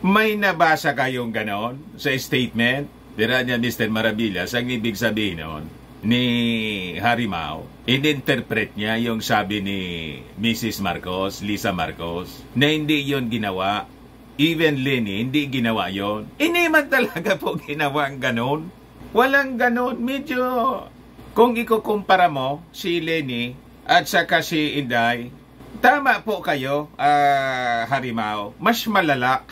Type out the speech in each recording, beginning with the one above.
May nabasa kayong ganon sa statement? Dira niya Mr. Maravillas, ang ibig sabihin nun, ni Harimao, in-interpret niya yung sabi ni Mrs. Marcos, Lisa Marcos, na hindi yon ginawa. Even Lenny, hindi ginawa yon. Hindi man talaga po ginawa ang ganon. Walang ganon. Medyo, kung ikukumpara mo si Lenny at saka si Inday, tama po kayo, Harimao, mas malala.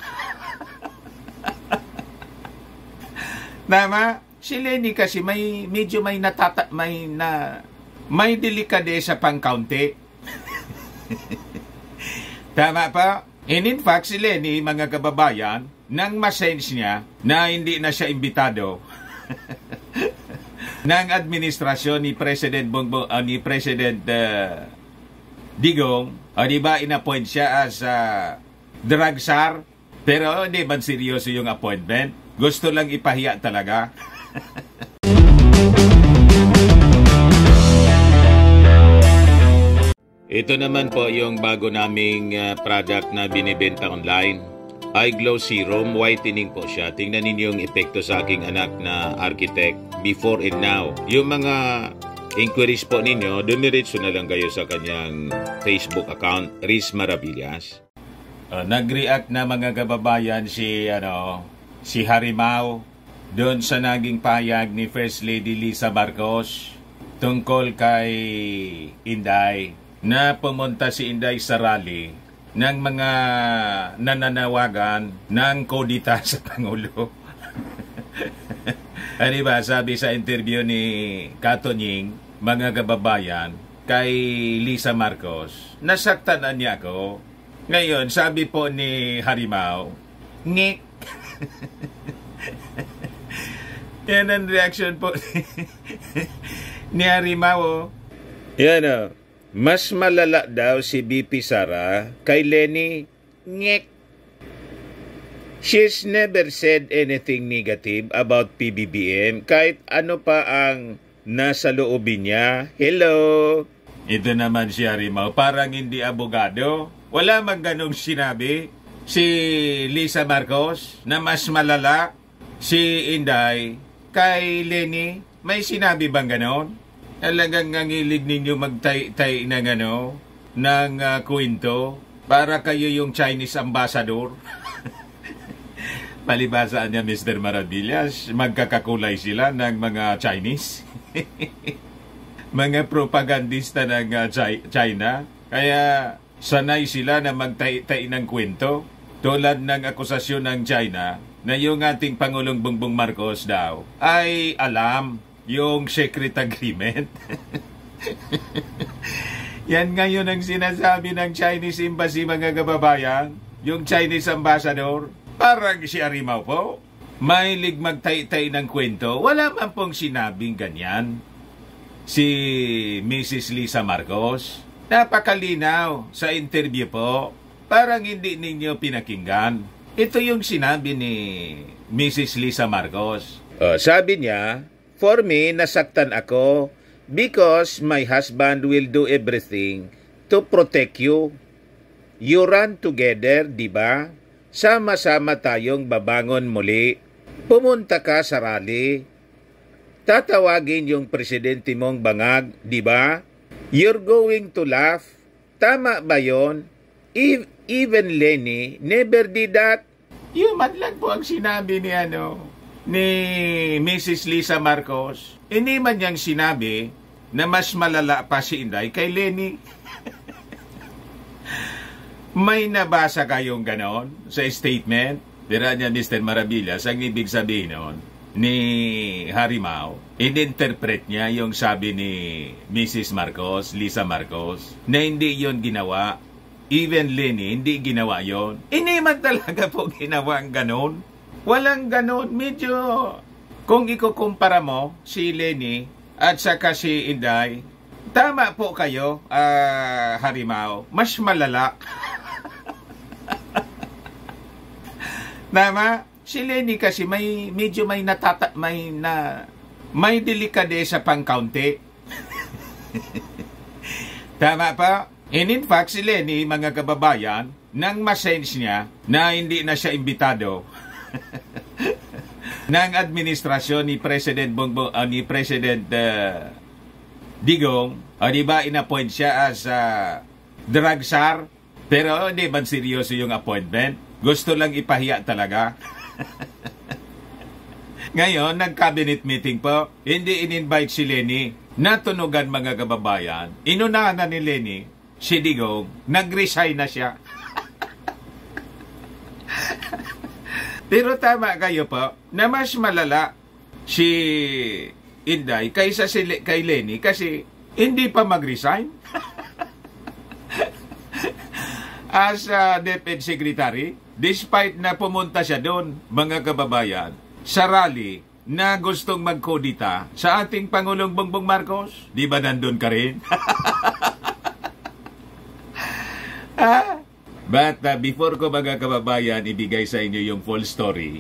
Tama? Si Lenny kasi medyo may delikadesa pang kaunti. Tama pa? And in fact, si Lenny, mga kababayan, nang masense niya na hindi na siya imbitado ng administrasyon ni President Digong, o diba, inappoint siya as drug czar, pero hindi man seryoso yung appointment. Gusto lang ipahiya talaga. Ito naman po yung bago naming product na binibenta online. Eye Glow Serum, whitening po siya. Tingnan ninyo yung epekto sa aking anak na architect before and now. Yung mga inquiries po ninyo, dumiretso na lang kayo sa kanyang Facebook account, Riz Maravillas. Nag-react na mga kababayan si Harimao doon sa naging payag ni First Lady Lisa Marcos tungkol kay Inday na pumunta si Inday sa rally ng mga nananawagan ng kodita sa Pangulo. Ano ba, sabi sa interview ni Katonying, mga kababayan, kay Lisa Marcos, nasaktan na niya ako. Ngayon, sabi po ni Harimao, ngik. Yan ang reaction po ni Harimao. Yan o. Mas malala daw si BP Sara kay Lenny. Ngek. She's never said anything negative about PBBM kahit ano pa ang nasa loobin niya. Hello. Ito naman si Harimao, parang hindi abogado. Wala mang ganong sinabi si Lisa Marcos na mas malala si Inday kay Lenny. May sinabi bang ganon? Talagang nangilig ninyo magtay ng kwento para kayo yung Chinese ambassador. Palibasaan niya Mr. Maravillas, magkakakulay sila ng mga Chinese. Mga propagandista ng China. Kaya sanay sila na magtay ng kwento. Tulad ng akusasyon ng China na yung ating Pangulong Bongbong Marcos daw ay alam yung secret agreement. Yan ngayon ang sinasabi ng Chinese Embassy, mga kababayan. Yung Chinese ambassador, parang si Harimao po, mahilig magtay-tay ng kwento. Wala man pong sinabing ganyan si Mrs. Lisa Marcos. Napakalinaw sa interview po. Parang hindi ninyo pinakinggan. Ito yung sinabi ni Mrs. Lisa Marcos. Sabi niya, for me, nasaktan ako because my husband will do everything to protect you. You run together, di ba? Sama-sama tayong babangon muli. Pumunta ka sa rally. Tatawagin yung presidente mong bangag, di ba? You're going to laugh. Tama ba yon? Even Lenny never did that. Yung man lang po ang sinabi ni Mrs. Lisa Marcos. Hindi man niyang sinabi na mas malala pa si Inday kay Lenny. May nabasa kayong ganon sa statement? Dira niya Mr. Maravillas, ang ibig sabihin nun ni Harimao, in-interpret niya yung sabi ni Mrs. Marcos, Lisa Marcos, na hindi yon ginawa. Even Lenny, hindi ginawa yon. Hindi man talaga po ginawa ang ganon. Walang ganon. Medyo, kung ikukumpara mo si Lenny at saka si Inday, tama po kayo, Harimao, mas malala. Tama? Si Lenny kasi medyo may delikadesa pang kaunti. Tama pa? And in fact, si Lenny, mga kababayan, nang masense niya na hindi na siya imbitado ng administrasyon ni President Digong, o di ba inappoint siya as drug czar, pero hindi man seryoso yung appointment, gusto lang ipahiya talaga. Ngayon, nag-cabinet meeting po, hindi in-invite si Leni. Natunugan mga kababayan, inunahan na ni Leni, si Digong, nag-resign na siya. Pero tama kayo po, na mas malala si Inday kaysa kay Leni kasi hindi pa mag-resign. As DepEd Secretary, despite na pumunta siya doon, mga kababayan, sa rally na gustong magkodita sa ating Pangulong Bongbong Marcos, di ba nandun ka rin? But before ko mga kababayan ibigay sa inyo yung full story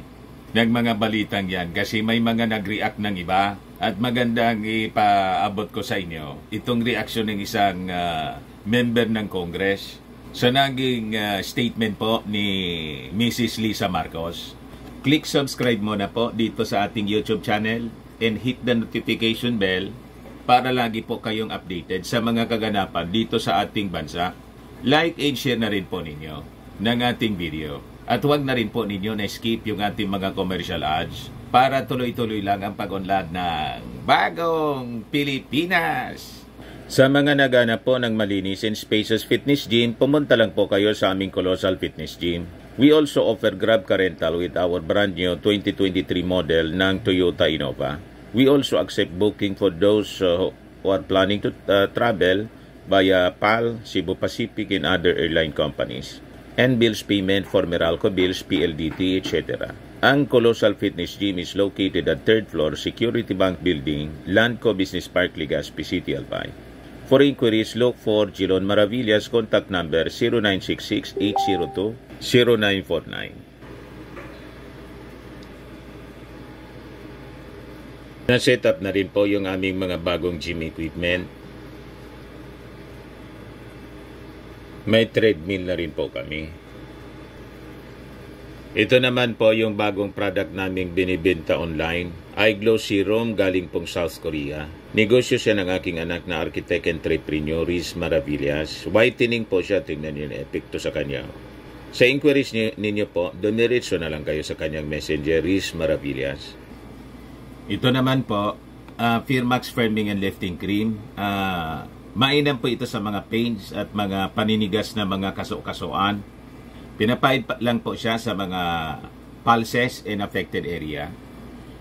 ng mga balitang yan, kasi may mga nag-react ng iba at magandang ipaabot ko sa inyo itong reaksyon ng isang member ng Congress sa naging statement po ni Mrs. Lisa Marcos. Click subscribe muna po dito sa ating YouTube channel and hit the notification bell para lagi po kayong updated sa mga kaganapan dito sa ating bansa. Like and share na rin po ninyo ng ating video. At huwag na rin po ninyo na-skip yung ating mga commercial ads para tuloy-tuloy lang ang pag-unlad ng Bagong Pilipinas. Sa mga naghanap po ng malinis and spacious fitness gym, pumunta lang po kayo sa aming Colossal Fitness Gym. We also offer Grab Car Rental with our brand new 2023 model ng Toyota Innova. We also accept booking for those who are planning to travel via PAL, Cebu Pacific, and other airline companies. And bills payment for Meralco bills, PLDT, etc. Ang Colossal Fitness Gym is located at 3rd floor Security Bank Building, Landco Business Park, Legazpi City, Albay. For inquiries, look for Gilon Maravillas. Contact number 0966-802-0949. Na-set up na rin po yung aming mga bagong gym equipment. May treadmill na rin po kami. Ito naman po yung bagong product naming binibenta online. iGlow Serum galing pong South Korea. Negosyo siya ng aking anak na architect entrepreneur Riz Maravillas. Whitening po siya, tingnan niyo yung epekto sa kanya. Sa inquiries ninyo po, dumiretso na lang kayo sa kanyang messenger Riz Maravillas. Ito naman po, Firmax Firming and Lifting Cream. Mainam po ito sa mga pains at mga paninigas na mga kaso-kasuan. Pinapahid lang po siya sa mga pulses and affected area.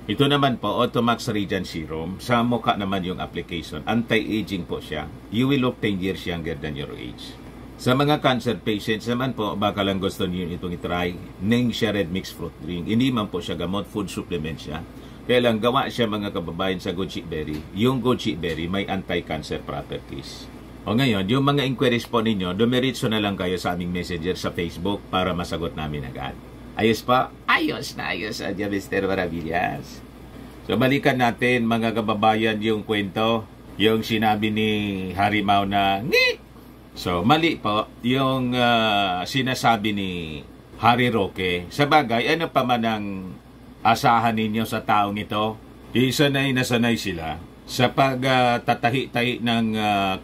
Ito naman po, Automax Radiant Serum. Sa mukha naman yung application. Anti-aging po siya. You will look 10 years younger than your age. Sa mga cancer patients naman po, baka lang gusto niyo itong itry, Ning siya red mixed fruit drink. Hindi man po siya gamot, food supplement siya. Kaya lang gawa siya mga kababayan sa goji berry. Yung goji berry may anti-cancer properties. O ngayon, yung mga inquiries po ninyo, dumiretso na lang kayo sa aming messenger sa Facebook para masagot namin agad. Ayos pa? Ayos na ayos, adya Mr. Maravillas. So balikan natin mga kababayan yung kwento, yung sinabi ni Harimaw na ngi! So mali po yung sinasabi ni Harry Roque. Sa bagay, ano pa man ang asahan ninyo sa taong ito, isanay na sanay sila sa pagtatahi-tahi ng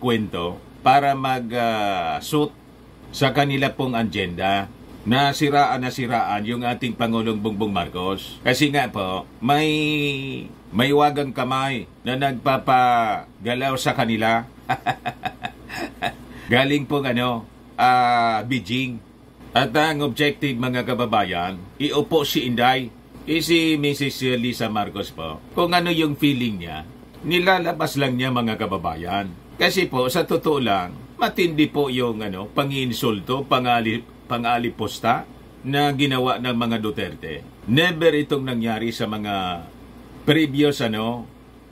kwento para mag-suit sa kanila pong agenda na siraan yung ating Pangulong Bongbong Marcos. Kasi nga po, may wagang kamay na nagpapagalaw sa kanila. Galing pong Beijing. At ang objective mga kababayan, iupo si Inday, si Mrs. Lisa Marcos po. Kung ano yung feeling niya, nilalabas lang niya mga kababayan. Kasi po, sa totoo lang, matindi po yung panginsulto, pangaliposta na ginawa ng mga Duterte. Never itong nangyari sa mga previous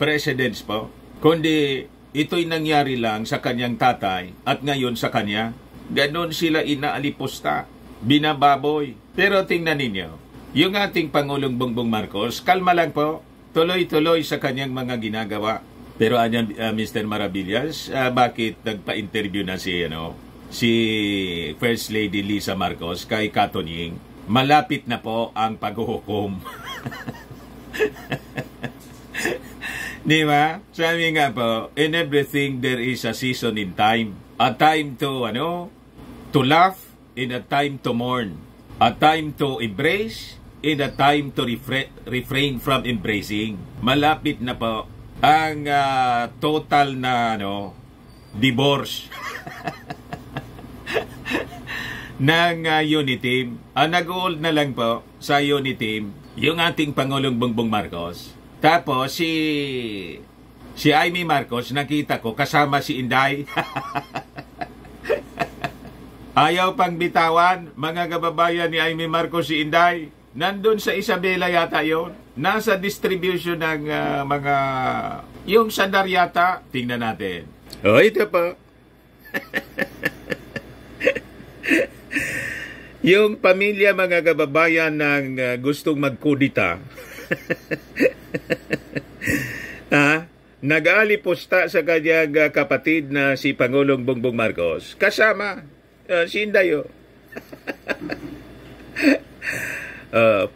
presidents po, kundi ito'y nangyari lang sa kanyang tatay at ngayon sa kanya. Ganon sila inaaliposta, binababoy. Pero tingnan ninyo, yung ating Pangulong Bongbong Marcos, kalma lang po, tuloy-tuloy sa kanyang mga ginagawa. Pero Mr. Maravillas, bakit nagpa-interview na si si First Lady Lisa Marcos kay Katunying, malapit na po ang paghuhukom. Di ba? Sabi nga po, in everything there is a season in time. A time to, to laugh, and a time to mourn. A time to embrace, and a time to refrain from embracing. Malapit na po ang total na, divorce ng Uniteam. Nag-hold na lang po sa Uniteam yung ating Pangulong Bongbong Marcos. Tapos si Amy Marcos, nakita ko kasama si Inday. Ayaw pang bitawan, mga kababayan ni Amy Marcos, si Inday. Nandun sa Isabela yata yon. Nasa distribution ng mga yung sandar yata. Tingnan natin. Oh, ito po. Yung pamilya, mga kababayan, ng gustong magkudita. Nag-aalipusta sa kanyang kapatid na si Pangulong Bongbong Marcos. Kasama si Indayo.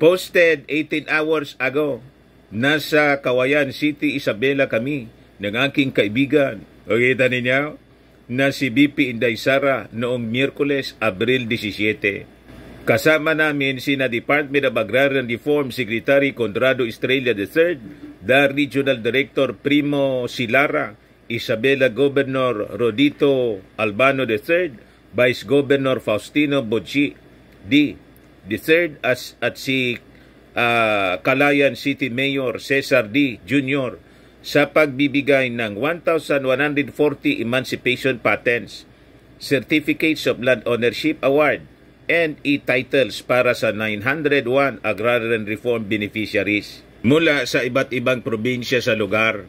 Posted 18 hours ago. Nasa Kawayan City, Isabela kami ng aking kaibigan. O kita ninyo? Na si BP Inday Sara noong Miyerkules, Abril 17. Kasama namin sina Department of Agrarian Reform Secretary Conrado Estrella III, the Regional Director Primo Silara, Isabela Governor Rodito Albano III, Vice Governor Faustino Bocci III, at si Calayan City Mayor Cesar D. Jr. sa pagbibigay ng 1,140 Emancipation Patents, Certificates of Land Ownership Award, and e-titles para sa 901 Agrarian Reform Beneficiaries mula sa iba't ibang probinsya sa lugar.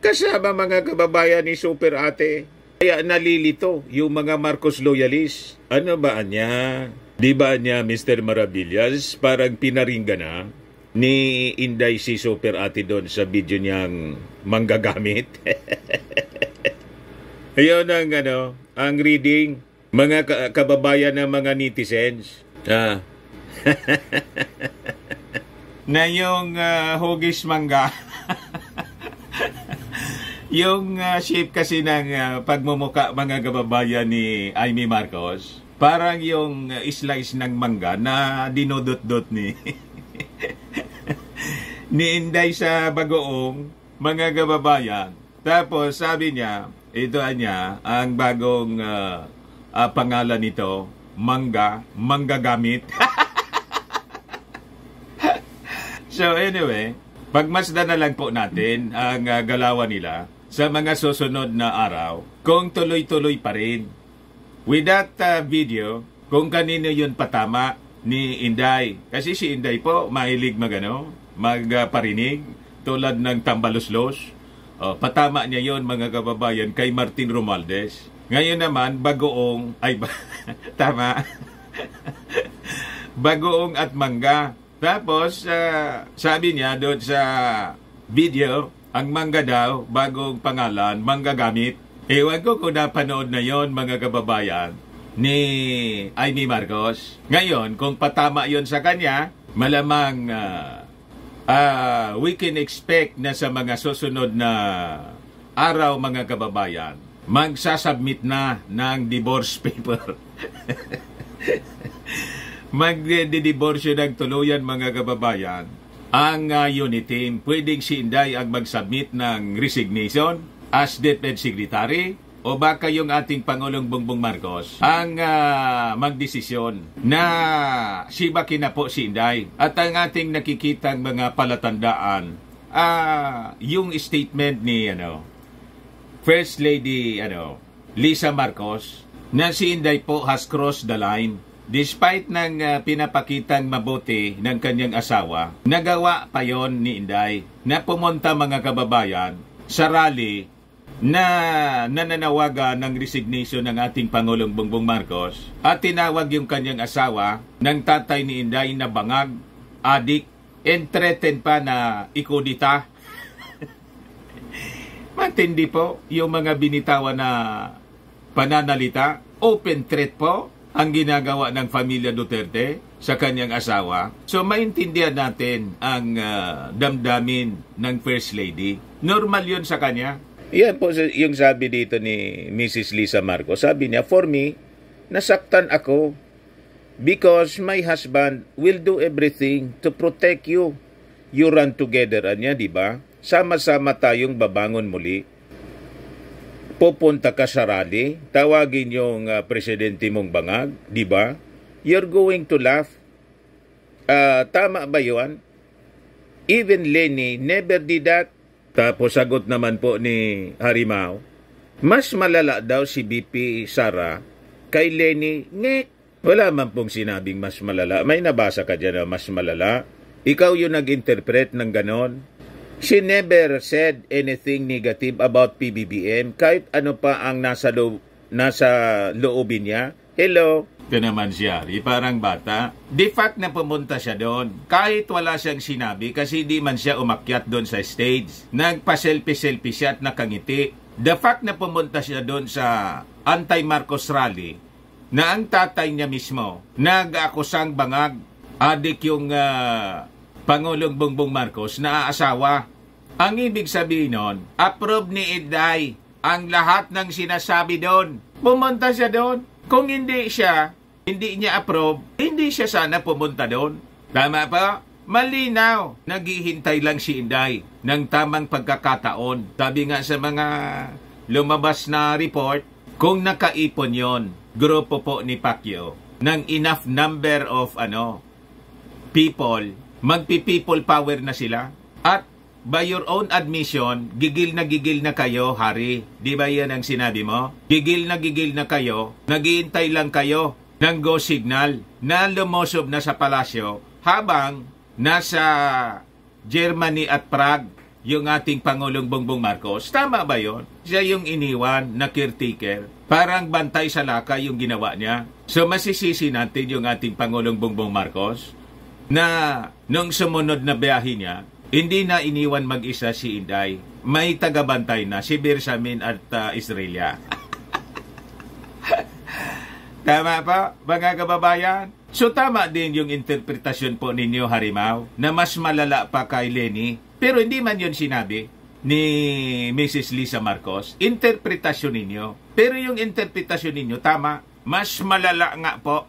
Kasama, mga kababayan, ni Super Ate. Kaya nalilito yung mga Marcos loyalists. Ano ba niya? Di ba niya, Mr. Maravillas, parang pinaringgan na ni Inday si Super Ate doon sa video niyang manggagamit? Ayun ang reading. Mga kababayan ng mga netizens. Na yung hugis mangga. Yung shape kasi ng pagmumuka, mga kababayan ni Amy Marcos, parang yung slice ng mangga na dinudot-dot ni Inday sa bagoong, mga kababayan. Tapos sabi niya, ito ang bagong pangalan nito, manggagamit. So anyway, pagmasdan na lang po natin ang galawan nila sa mga susunod na araw kung tuloy-tuloy pa rin. With that video, kung kanino yun patama ni Inday. Kasi si Inday po, mahilig magparinig tulad ng tambaluslos. Patama niya yon, mga kababayan, kay Martin Romualdez. Ngayon naman, tama. Bagoong at mangga. Tapos, sabi niya doon sa video, ang mangga daw, bagong pangalan, manggagamit. Ewan ko kung napanood na yon, mga kababayan, ni Amy Marcos. Ngayon, kung patama yon sa kanya, malamang we can expect na sa mga susunod na araw, mga kababayan, magsasubmit na ng divorce paper. Magdidiborsyo ng tuluyan, mga kababayan. Ang Uniteam, pwedeng si Inday ang mag-submit ng resignation as DepEd Secretary, o baka yung ating Pangulong Bongbong Marcos ang magdesisyon na sibakin na po si Inday. At ang ating nakikitang mga palatandaan, yung statement ni First Lady Lisa Marcos, na si Inday po has crossed the line. Despite ng pinapakitang mabuti ng kanyang asawa, nagawa pa yon ni Inday na pumunta, mga kababayan, sa rally na nananawagan ng resignation ng ating Pangulong Bongbong Marcos, at tinawag yung kanyang asawa ng tatay ni Inday na bangag, adik, and threaten pa na ikudita. Matindi po yung mga binitawan na pananalita. open threat po ang ginagawa ng pamilya Duterte sa kanyang asawa. So maintindihan natin ang damdamin ng First Lady. Normal yun sa kanya. Yan po yung sabi dito ni Mrs. Lisa Marcos. Sabi niya, for me, nasaktan ako because my husband will do everything to protect you. You run together, anya, di ba? Sama-sama tayong babangon muli. Pupunta ka sa rally, tawagin yung presidente mong bangag, di ba? You're going to laugh. Tama ba yun? Even Lenny never did that. Tapos sagot naman po ni Harimao, mas malala daw si BP Sara kay Lenny. Ngek! Wala man pong sinabing mas malala. May nabasa ka dyan na mas malala. Ikaw yung nag-interpret ng ganon. She never said anything negative about PBBM kahit ano pa ang nasa loobin niya. Hello? Ito naman siya, parang bata. The fact na pumunta siya doon, kahit wala siyang sinabi kasi di man siya umakyat doon sa stage. Nagpa-selfie-selfie siya at nakangiti. The fact na pumunta siya doon sa anti-Marcos rally, na ang tatay niya mismo, nag-akusang bangag, adik yung Pangulong Bongbong Marcos na aasawa. Ang ibig sabihin nun, approve ni Inday ang lahat ng sinasabi doon. Pumunta siya doon. Kung hindi niya approve, hindi siya sana pumunta doon. Tama pa? Malinaw. Naghihintay lang si Inday ng tamang pagkakataon. Sabi nga sa mga lumabas na report, kung nakaipon yon, grupo po ni Pacquiao, ng enough number of people, magpi-people power na sila. At by your own admission, gigil na kayo, Hari. Di ba yan ang sinabi mo? Gigil na kayo, naghihintay lang kayo ng go signal na lumusob na sa palasyo habang nasa Germany at Prague yung ating Pangulong Bongbong Marcos. Tama ba yon? Siya yung iniwan na caretaker. Parang bantay sa laka yung ginawa niya. So masisisi natin yung ating Pangulong Bongbong Marcos na nung sumunod na biyahe niya, hindi na iniwan mag-isa si Inday. May tagabantay na si Bersamin at Israelia. Tama pa, mga kababayan? So tama din yung interpretasyon po ninyo, Harimao, na mas malala pa kay Lenny. Pero hindi man yun sinabi ni Mrs. Lisa Marcos. Interpretasyon ninyo. Pero yung interpretasyon ninyo, tama. Mas malala nga po.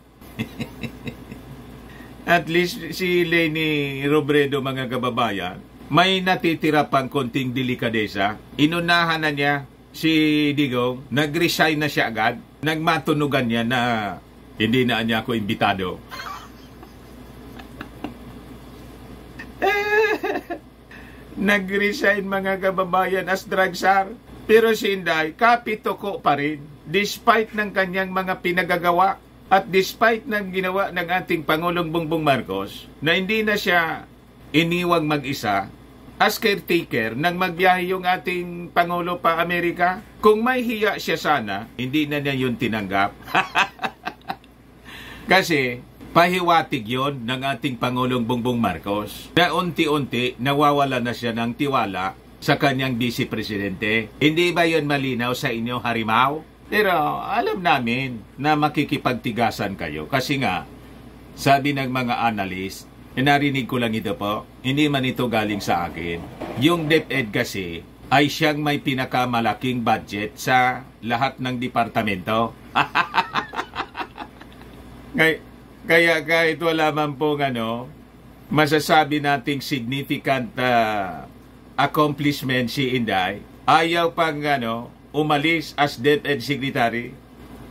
At least si Lenny Robredo, mga kababayan, may natitira pang konting delikadesa. Inunahan na niya si Digong, nag-resign na siya agad, nagmatunugan niya na hindi na niya ako imbitado. Nag-resign, mga kababayan, as drug czar. Pero si Inday, kapitoko pa rin, despite ng kanyang mga pinagagawa. At despite ng ginawa ng ating Pangulong Bongbong Marcos, na hindi na siya iniwang mag-isa, as caretaker, nang magbiyahe yung ating Pangulo pa Amerika, kung may hiya siya sana, hindi na niya yun tinanggap. Kasi, pahiwatig yon ng ating Pangulong Bongbong Marcos, na unti-unti nawawala na siya ng tiwala sa kanyang Vice Presidente. Hindi ba yon malinaw sa inyo, Harimao? Pero alam namin na makikipagtigasan kayo kasi nga, sabi ng mga analyst, narinig ko lang ito po, hindi man ito galing sa akin. Yung DepEd kasi ay siyang may pinakamalaking budget sa lahat ng departamento. Kaya kahit wala man pong masasabi nating significant accomplishment si Inday, ayaw pang umalis as DepEd Secretary.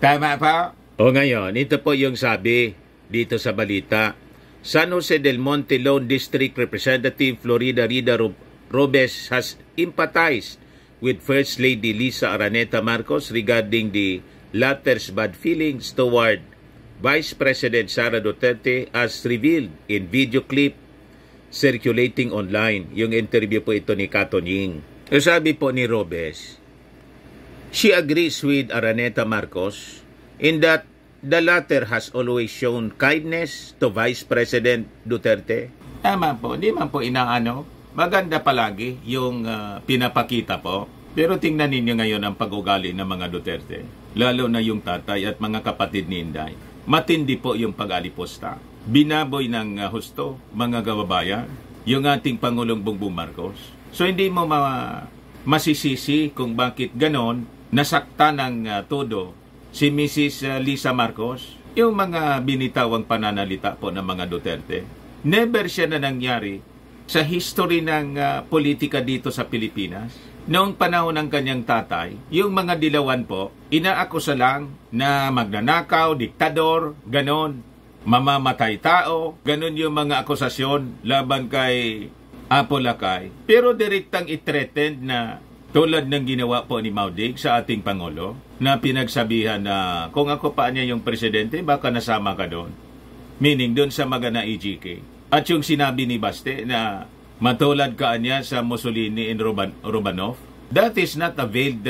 Tama pa? O ngayon, ito po yung sabi dito sa balita. San Jose del Monte Lone District Representative Florida Rida Robes has empathized with First Lady Lisa Araneta Marcos regarding the latter's bad feelings toward Vice President Sara Duterte as revealed in video clip circulating online. Yung interview po ito ni Katonying. So sabi po ni Robes, she agrees with Araneta Marcos in that the latter has always shown kindness to Vice President Duterte. Tama po, hindi man po inaano. Maganda palagi yung pinapakita po. Pero tingnan ninyo ngayon ang pag-ugali ng mga Duterte. lalo na yung tatay at mga kapatid ni Inday. Matindi po yung pag-aliposta. Binaboy ng husto, mga kababayan, yung ating Pangulong Bongbong Marcos. So hindi mo masisisi kung bakit ganon nasakta ng todo si Mrs. Lisa Marcos, yung mga binitawang pananalita po ng mga Duterte. Never siya na nangyari sa history ng politika dito sa Pilipinas. Noong panahon ng kanyang tatay, yung mga dilawan po, inaakusa lang na magnanakaw, diktador, ganon, mamamatay tao, ganon yung mga akusasyon laban kay Apo Lakay. Pero direktang itreatend na tulad ng ginawa po ni Maudig sa ating Pangulo, na pinagsabihan na kung ako pa niya yung presidente, baka nasama ka doon. Meaning doon sa Magana EGK. At yung sinabi ni Baste na matulad ka niya sa Mussolini and Romanov, that is not a veiled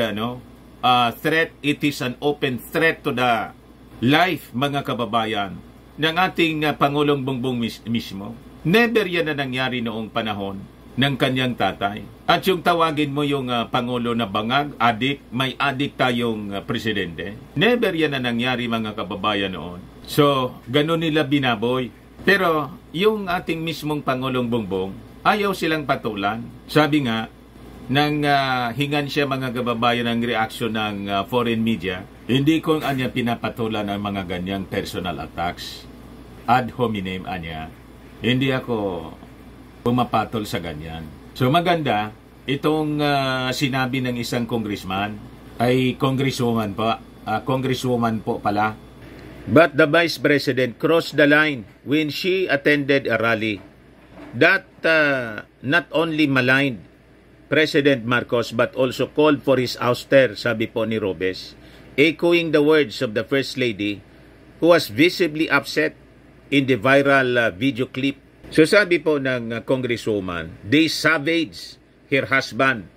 threat. It is an open threat to the life, mga kababayan, ng ating Pangulong Bongbong mismo. Never yan na nangyari noong panahon ng kanyang tatay. At yung tawagin mo yung Pangulo na bangag, adik, may adik tayong presidente. Never yan na nangyari, mga kababayan, noon. So, ganun nila binaboy. Pero yung ating mismong Pangulong Bongbong, ayaw silang patulan. Sabi nga, nang hingan siya, mga kababayan, ng reaksyon ng foreign media, hindi ko anya pinapatulan ang mga ganyang personal attacks. Ad hominem anya. Hindi ako pumapatol sa ganyan. So maganda, itong sinabi ng isang congressman, ay congresswoman po pala. But the Vice President crossed the line when she attended a rally that not only maligned President Marcos but also called for his ouster, sabi po ni Robes, echoing the words of the First Lady who was visibly upset in the viral video clip. So sabi po ng congresswoman, they savaged her husband,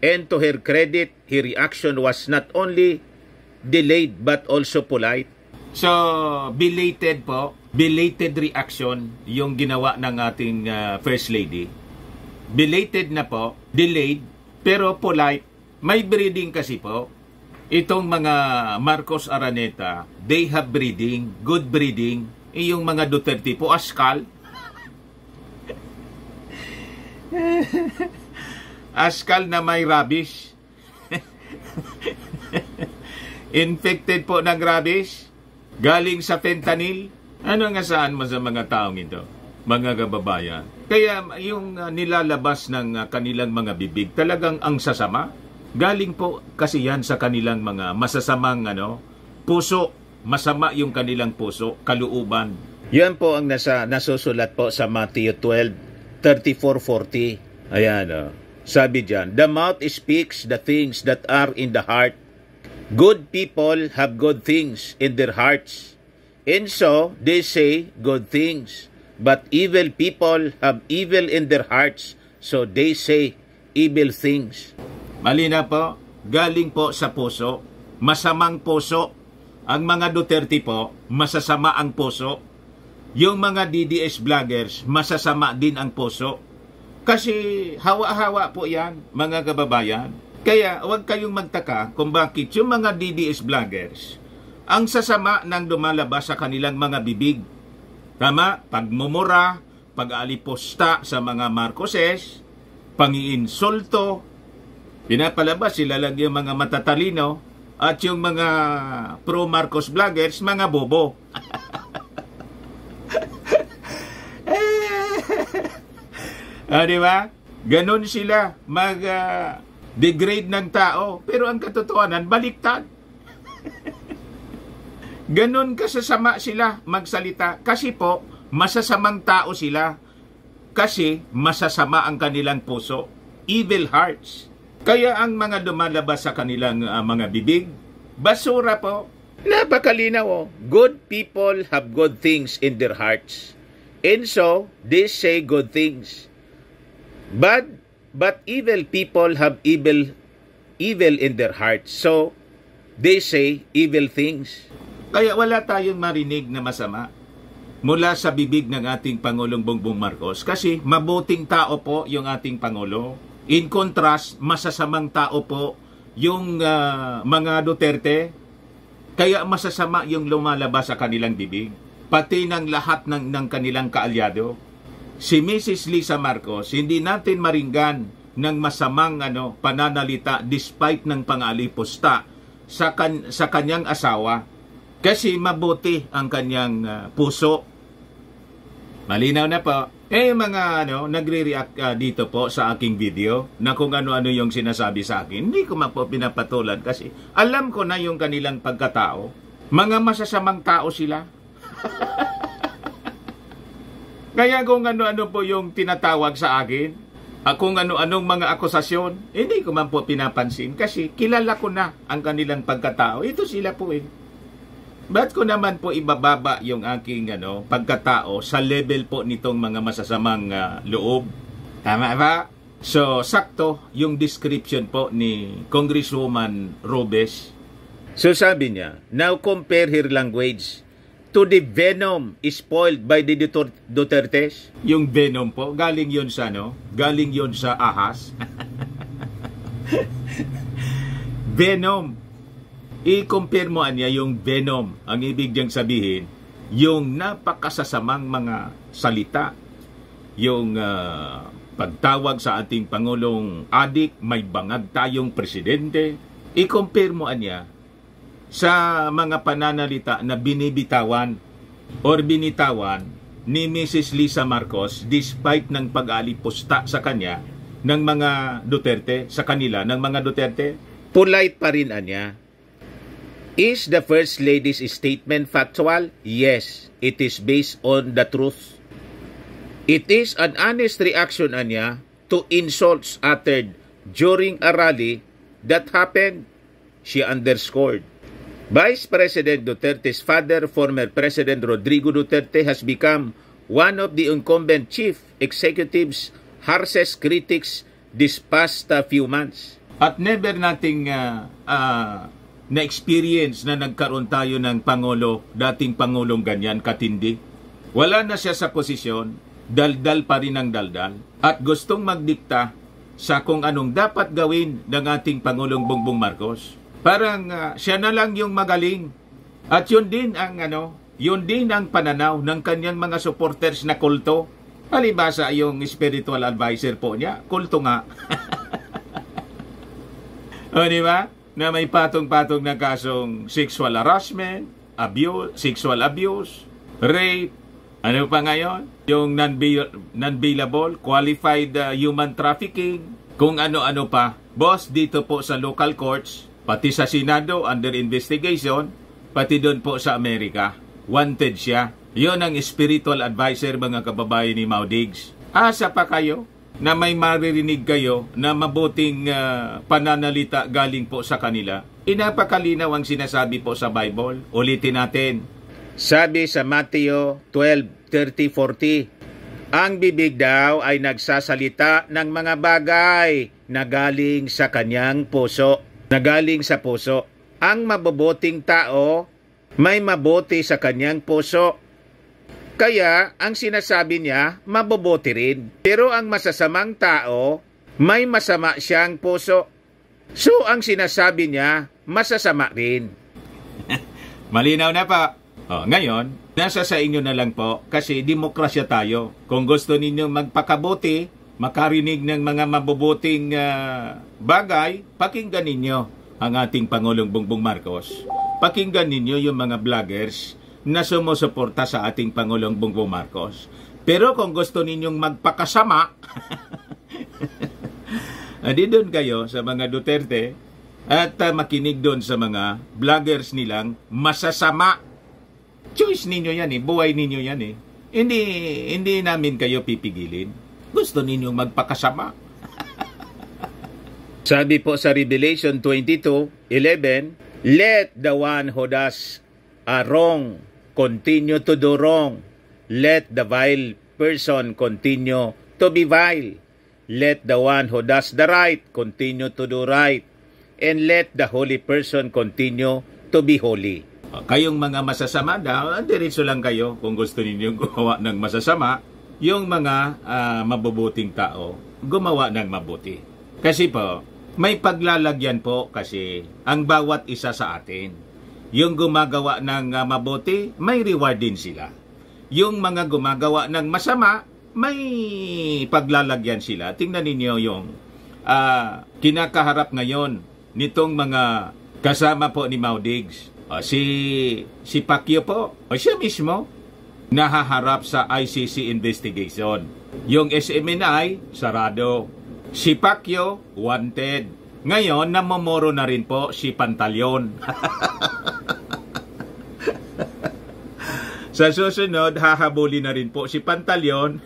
and to her credit, her reaction was not only delayed but also polite. So, belated reaction yung ginawa ng ating First Lady. Belated na po, delayed, pero polite. May breeding kasi po. Itong mga Marcos Araneta, they have breeding, good breeding. Yung mga Duterte po, askal. Askal na may rabies. Infected po ng rabies. Galing sa fentanyl. Ano nga saan mo sa mga taong ito, mga kababayan? Kaya yung nilalabas ng kanilang mga bibig, talagang ang sasama. Galing po kasi yan sa kanilang mga masasamang puso. Masama yung kanilang puso, kalooban. Yan po ang nasusulat po sa Matthew 12:34-40. Ayan, sabi dyan, the mouth speaks the things that are in the heart. Good people have good things in their hearts, and so they say good things. But evil people have evil in their hearts, so they say evil things. Malina po, galing po sa puso, masamang puso. Ang mga Duterte po, masasama ang puso. Yung mga DDS vloggers, masasama din ang puso. Kasi hawa-hawa po yan, mga kababayan. Kaya huwag kayong magtaka kung bakit yung mga DDS vloggers, ang sasama ng lumalabas sa kanilang mga bibig. Tama? Pagmumura, pag-aaliposta sa mga Marcoses, pangiinsulto, pinapalabas sila lang yung mga matatalino, at yung mga pro-Marcos vloggers, mga bobo. Di ba? Ganon sila mag-degrade ng tao. Pero ang katotohanan, baliktad. Ganon kasasama sila magsalita. Kasi po, masasamang tao sila. Kasi masasama ang kanilang puso. Evil hearts. Kaya ang mga lumalabas sa kanilang mga bibig, basura po. Napakalinaw. Good people have good things in their hearts. And so, they say good things. But evil people have evil in their hearts. So, they say evil things. Kaya wala tayong marinig na masama mula sa bibig ng ating Pangulong Bongbong Marcos. Kasi mabuting tao po yung ating Pangulo. In contrast, masasamang tao po yung mga Duterte, Kaya masasama yung lumalabas sa kanilang bibig. Pati ng lahat ng kanilang kaalyado. Si Mrs. Lisa Marcos, hindi natin maringgan ng masamang pananalita despite ng pangalipusta sa kanyang asawa. Kasi mabuti ang kanyang puso. Malinaw na po. Mga nagre-react dito po sa aking video na kung ano-ano yung sinasabi sa akin, hindi ko po pinapatulan kasi alam ko na yung kanilang pagkatao. Mga masasamang tao sila. Kaya kung ano-ano po yung tinatawag sa akin, kung ano-anong mga akusasyon, hindi ko man po pinapansin kasi kilala ko na ang kanilang pagkatao. Ito sila po Ba't ko naman po ibababa yung aking pagkatao sa level po nitong mga masasamang loob? Tama ba? So, sakto yung description po ni Congresswoman Robes. So, sabi niya, now compare her language to the venom spoiled by the Dutertes. Yung venom po, galing yun sa galing yun sa ahas. Venom. I-compare mo niya yung venom. Ang ibig niyang sabihin, yung napakasasamang mga salita, yung pagtawag sa ating Pangulong adik, may bangag tayong presidente. I-compare mo niya sa mga pananalita na binibitawan or binitawan ni Mrs. Lisa Marcos despite ng pag-alipusta sa kanya ng mga Duterte, sa kanila ng mga Duterte. Polite pa rin niya. Is the First Lady's statement factual? Yes, it is based on the truth. It is an honest reaction niya to insults uttered during a rally that happened, she underscored. Vice President Duterte's father, former President Rodrigo Duterte, has become one of the incumbent chief executive's harshest critics this past few months. At never nating na-experience na nagkaroon tayo ng Pangulo, dating Pangulong ganyan, katindi. Wala na siya sa posisyon, daldal pa rin ang daldal, at gustong magdikta sa kung anong dapat gawin ng ating Pangulong Bongbong Marcos. Parang siya na lang yung magaling. At yun din ang pananaw ng kanyang mga supporters na kulto. Palibasa yung spiritual advisor po niya, kulto nga. O, di ba? Na may patong-patong na kasong sexual harassment, sexual abuse, rape, ano pa ngayon? Yung non-bailable, qualified human trafficking, kung ano-ano pa. Boss, dito po sa local courts, pati sa Senado, under investigation, pati doon po sa Amerika, wanted siya. Yun ang spiritual advisor, mga kababayan ni Mau Diggs. Asa pa kayo na may maririnig kayo na mabuting pananalita galing po sa kanila? Inapakalinaw ang sinasabi po sa Bible. Ulitin natin. Sabi sa Mateo 12:30-40, ang bibig daw ay nagsasalita ng mga bagay na galing sa kanyang puso. Na galing sa puso. Ang mabubuting tao may mabuti sa kanyang puso. Kaya, ang sinasabi niya, mabubuti rin. Pero ang masasamang tao, may masama siyang puso. So, ang sinasabi niya, masasama rin. Malinaw na pa. Ngayon, nasa sa inyo na lang po kasi demokrasya tayo. Kung gusto ninyong magpakabuti, makarinig ng mga mabubuting bagay, pakinggan ninyo ang ating Pangulong Bongbong Marcos. Pakinggan ninyo yung mga vloggers na sumusuporta sa ating Pangulong Bongbong Marcos. Pero kung gusto ninyong magpakasama, di doon kayo sa mga Duterte at makinig doon sa mga vloggers nilang masasama. Choice ninyo yan buhay ninyo yan Hindi namin kayo pipigilin. Gusto ninyong magpakasama. Sabi po sa Revelation 22:11, let the one who does wrong continue to do wrong. Let the vile person continue to be vile. Let the one who does the right continue to do right. And let the holy person continue to be holy. Kayong mga masasama daw, diretso lang kayo kung gusto ninyong gumawa ng masasama. Yung mga mabubuting tao, gumawa ng mabuti. Kasi po, may paglalagyan po kasi ang bawat isa sa atin. Yung gumagawa ng mabuti, may reward din sila. Yung mga gumagawa ng masama, may paglalagyan sila. Tingnan ninyo yung kinakaharap ngayon nitong mga kasama po ni Mau Diggs. Si Pacquiao po, siya mismo, nahaharap sa ICC investigation. Yung SMNI, sarado. Si Pacquiao, wanted. Ngayon, namomoro na rin po si Pantaleon. Sa susunod, hahabulin na rin po si Pantaleon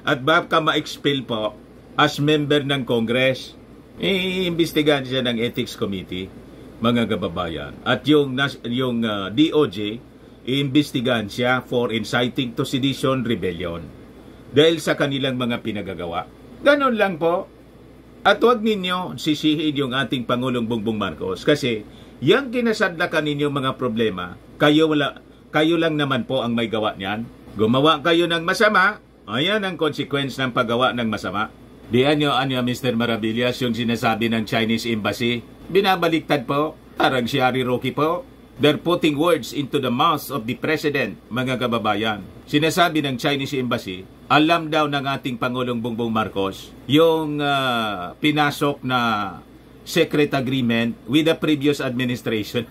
at baka ma-expel po as member ng Congress. Iimbestigahan siya ng Ethics Committee, mga kababayan. At yung DOJ, iimbestigahan siya for inciting to sedition, rebellion. Dahil sa kanilang mga pinagagawa. Ganon lang po. At huwag ninyo sisihin yung ating Pangulong Bongbong Marcos kasi yung kinasadlakan ninyo mga problema, kayo lang naman po ang may gawa niyan. Gumawa kayo ng masama, ayan ang consequence ng paggawa ng masama. Diyan nyo, Mr. Maravillas, yung sinasabi ng Chinese Embassy, binabaliktad po, parang si Harry Roque po. They're putting words into the mouth of the President, mga kababayan. Sinasabi ng Chinese Embassy, alam daw ng ating Pangulong Bongbong Marcos, yung pinasok na secret agreement with the previous administration.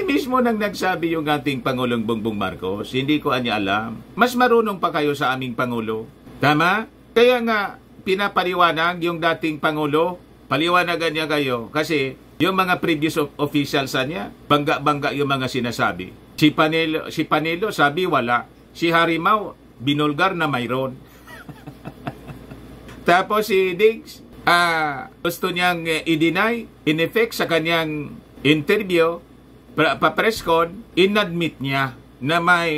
Mismo nang nagsabi yung ating Pangulong Bongbong Marcos, hindi ko anya alam. Mas marunong pa kayo sa aming Pangulo. Tama? Kaya nga, pinapaliwanag yung dating Pangulo, paliwanagan niya kayo. Kasi yung mga previous officials niya, bangga-bangga yung mga sinasabi. Si Panelo sabi wala. Si Harimau, binulgar na mayroon. Tapos si Diggs, gusto niyang i-deny, in effect sa kanyang interview, pa-presscon, inadmit niya na may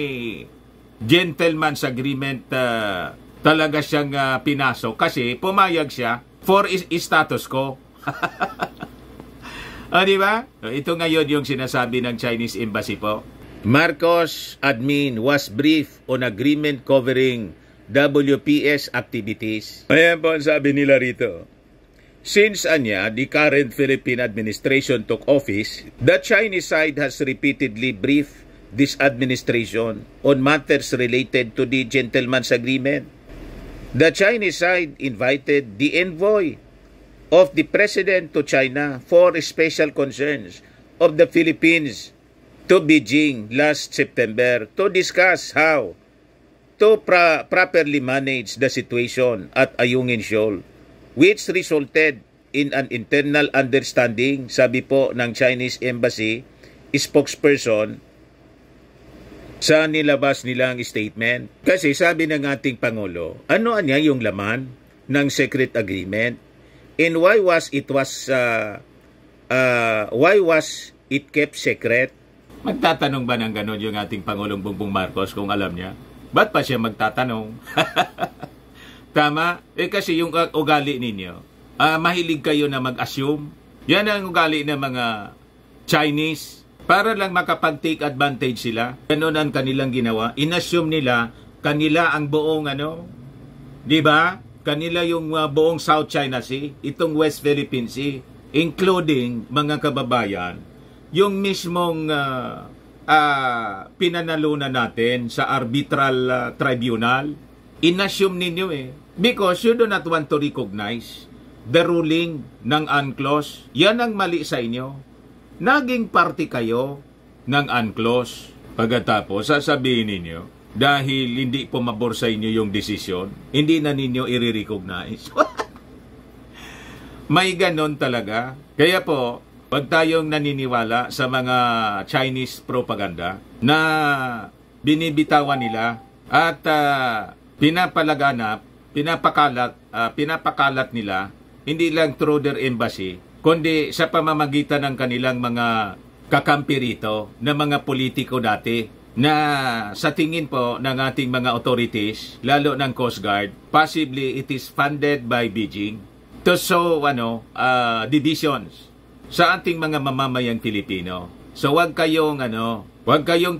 gentleman's agreement talaga siyang pinasok kasi pumayag siya for status quo. Di ba? Ito ngayon yung sinasabi ng Chinese Embassy po. Marcos admin was briefed on agreement covering WPS activities. Ayan po ang sabi nila rito. Since the current Philippine administration took office, the Chinese side has repeatedly briefed this administration on matters related to the gentleman's agreement. The Chinese side invited the envoy of the President to China for special concerns of the Philippines to Beijing last September to discuss how to properly manage the situation at Ayungin Shoal, which resulted in an internal understanding, sabi po ng Chinese Embassy spokesperson sa nilabas nilang statement. Kasi sabi ng ating Pangulo, ano yung laman ng secret agreement and why was it kept secret? Magtatanong ba ng ganon yung ating Pangulong Bongbong Marcos kung alam niya? Ba't pa siya magtatanong? Tama? Kasi yung ugali ninyo, mahilig kayo na mag-assume. Yan ang ugali ng mga Chinese. Para lang makapag-take advantage sila. Ganon ang kanilang ginawa. In-assume nila, kanila ang buong di ba? Kanila yung buong South China Sea, itong West Philippine Sea, including mga kababayan, yung mismong pinanalunan natin sa arbitral tribunal. In-assume ninyo because you do not want to recognize the ruling ng UNCLOS. Yan ang mali sa inyo. Naging party kayo ng UNCLOS. Pagkatapos, sasabihin ninyo, dahil hindi pumabor sa inyo yung desisyon, hindi na ninyo i-recognize. May ganon talaga. Kaya po, wag tayong naniniwala sa mga Chinese propaganda na binibitawan nila at pinapakalat nila hindi lang through their embassy, kundi sa pamamagitan ng kanilang mga kakampi rito na mga politiko dati na sa tingin po ng ating mga authorities, lalo ng Coast Guard, possibly it is funded by Beijing to show divisions sa ating mga mamamayang Pilipino. So wag kayong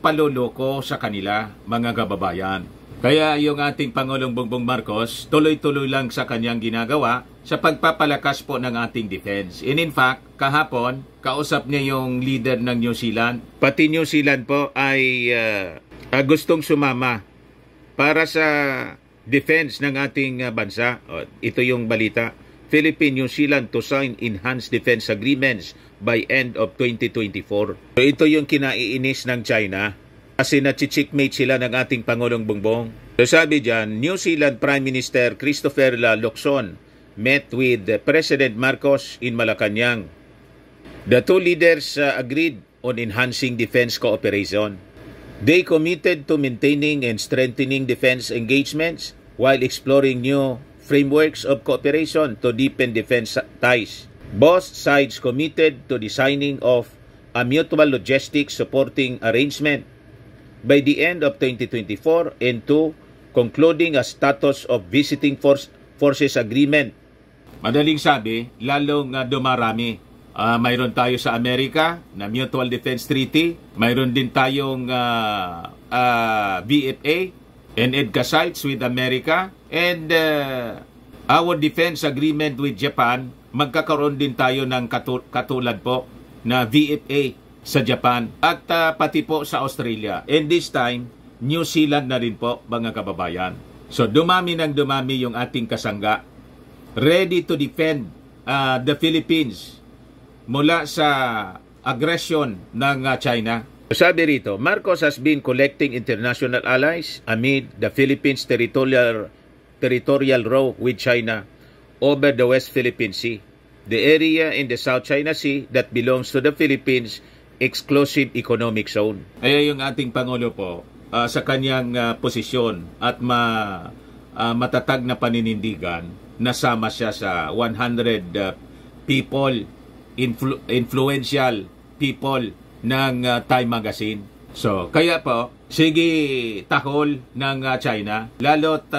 paluloko sa kanila, mga kababayan. Kaya yung ating Pangulong Bongbong Marcos, tuloy-tuloy lang sa kanyang ginagawa sa pagpapalakas po ng ating defense. And in fact, kahapon, kausap niya yung leader ng New Zealand. Pati New Zealand po ay gustong sumama para sa defense ng ating bansa. Ito yung balita. Philippine-New Zealand to sign enhanced defense agreements by end of 2024. So ito yung kinaiinis ng China. Kasi nachichikmate sila ng ating Pangulong Bongbong. So sabi dyan, New Zealand Prime Minister Christopher Luxon met with President Marcos in Malacanang. The two leaders agreed on enhancing defense cooperation. They committed to maintaining and strengthening defense engagements while exploring new frameworks of cooperation to deepen defense ties. Both sides committed to designing of a mutual logistics supporting arrangement by the end of 2024 and to concluding a status of visiting forces agreement. Madaling sabi, lalong dumarami. Mayroon tayo sa Amerika na Mutual Defense Treaty. Mayroon din tayong VFA and EDCA sites with America. And our defense agreement with Japan, magkakaroon din tayo ng katulad po na VFA sa Japan at pati po sa Australia. And this time, New Zealand na rin po, mga kababayan. So dumami ng dumami yung ating kasangga. Ready to defend the Philippines mula sa aggression ng China. Sabi rito, Marcos has been collecting international allies amid the Philippines territorial row with China over the West Philippine Sea. The area in the South China Sea that belongs to the Philippines exclusive economic zone. Ay yung ating Pangulo po sa kanyang posisyon at matatag na paninindigan, nasama siya sa 100 people, influential people ng Time Magazine. So, kaya po, sige tahol ng China, lalo't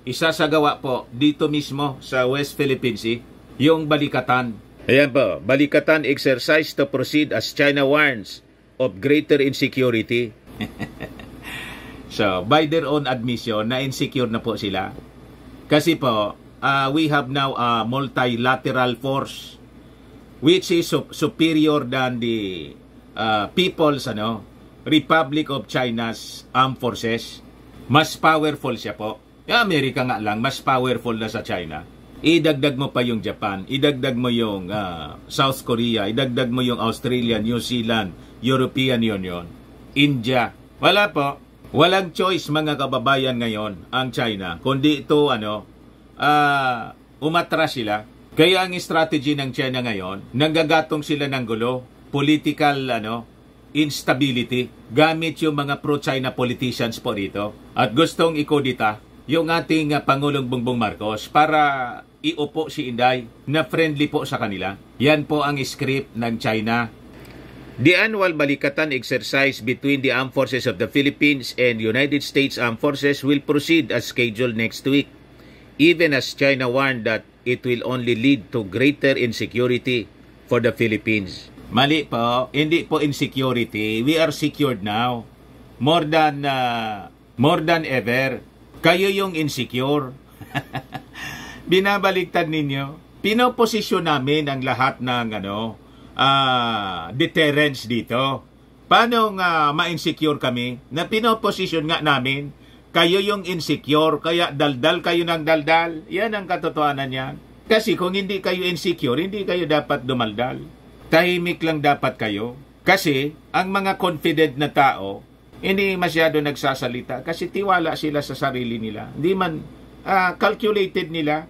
isasagawa po dito mismo sa West Philippine Sea, yung balikatan. Ayan po, balikatan exercise to proceed as China warns of greater insecurity. So, by their own admission, na insecure na po sila. Kasi po, we have now a multilateral force which is superior than the People's Republic of China's armed forces. Mas powerful siya po. Yung Amerika nga lang, mas powerful na sa China. Idagdag mo pa yung Japan, idagdag mo yung South Korea, idagdag mo yung Australia, New Zealand, European Union, India. Wala po. Walang choice, mga kababayan, ngayon ang China, kundi ito umatras sila. Kaya ang strategy ng China ngayon, nanggagatong sila ng gulo, political instability, gamit yung mga pro-China politicians po dito. At gustong ikodita yung ating Pangulong Bongbong Marcos para iupo si Inday na friendly po sa kanila. Yan po ang script ng China. The annual balikatan exercise between the armed forces of the Philippines and United States Armed Forces will proceed as scheduled next week, even as China warned that it will only lead to greater insecurity for the Philippines. Mali po, hindi po insecurity. We are secured now. More than ever. Kayo yung insecure. Binabaliktad ninyo. Pinoposisyon namin ang lahat ng deterrence dito. Paano ma-insecure kami? Na pinoposisyon nga namin, kayo yung insecure, kaya daldal kayo ng daldal. Yan ang katotohanan niyan. Kasi kung hindi kayo insecure, hindi kayo dapat dumaldal. Tahimik lang dapat kayo. Kasi ang mga confident na tao, hindi masyado nagsasalita kasi tiwala sila sa sarili nila. Hindi man calculated nila.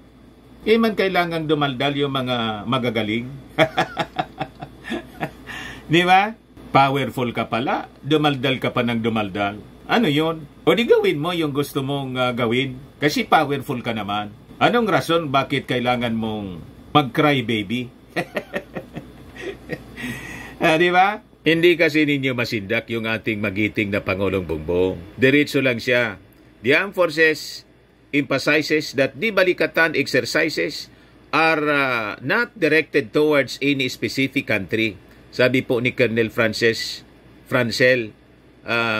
Hindi man kailangang dumaldal yung mga magagaling. Di ba? Powerful ka pala, dumaldal ka pa ng dumaldal. Ano yun? O di gawin mo yung gusto mong gawin kasi powerful ka naman. Anong rason bakit kailangan mong mag-cry baby? Di ba? Hindi kasi ninyo masindak yung ating magiting na Pangulong Bongbong. Diretso lang siya. The Armed Forces emphasizes that the balikatan exercises are not directed towards any specific country. Sabi po ni Colonel Francel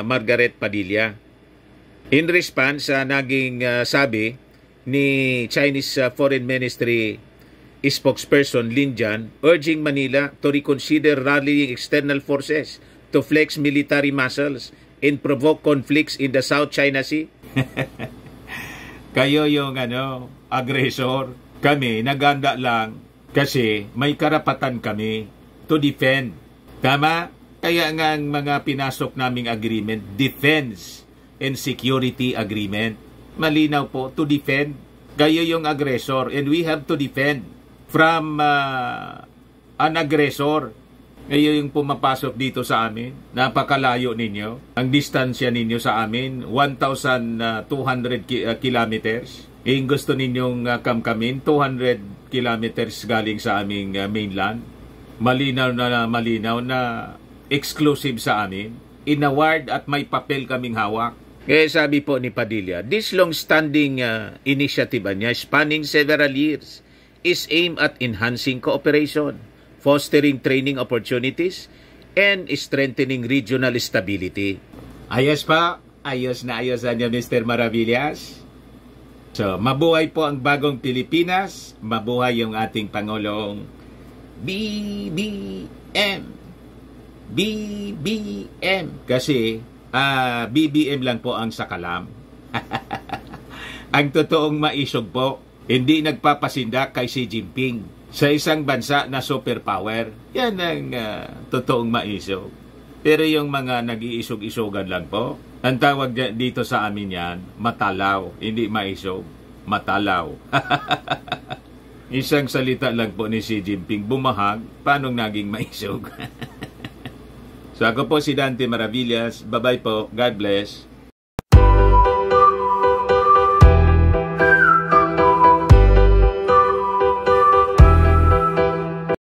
Margaret Padilla. In response sa naging sabi ni Chinese Foreign Ministry spokesperson Lin Jian, urging Manila to reconsider rallying external forces to flex military muscles and provoke conflicts in the South China Sea. Kayo yung aggressor. Kami naganda lang kasi may karapatan kami to defend. Tama? Kaya nga ang mga pinasok naming agreement, defense and security agreement. Malinaw po, to defend. Kayo yung aggressor and we have to defend from an aggressor. Kayo yung pumapasok dito sa amin. Napakalayo ninyo. Ang distansya ninyo sa amin, 1,200 kilometers. Yung gusto ninyong kamkamin, 200 kilometers galing sa aming mainland. Malinaw na exclusive sa amin. Inaward at may papel kaming hawak. Kaya sabi po ni Padilla, this long-standing initiative niya, spanning several years, is aimed at enhancing cooperation, fostering training opportunities, and strengthening regional stability. Ayos pa. Ayos na Mr. Maravillas. So, mabuhay po ang bagong Pilipinas. Mabuhay yung ating Pangulong BBM. BBM. Kasi, BBM lang po ang sakalam. Ang totoong maisog po, hindi nagpapasindak kay Xi Jinping sa isang bansa na superpower. Yan ang totoong maisog. Pero yung mga nag-iisog-isogan lang po, ang tawag dito sa amin yan, matalaw. Hindi maisog, matalaw. Isang salita lang po ni Xi Jinping, bumahag, paano naging maisog? So ako po si Dante Maravillas. Bye-bye po. God bless.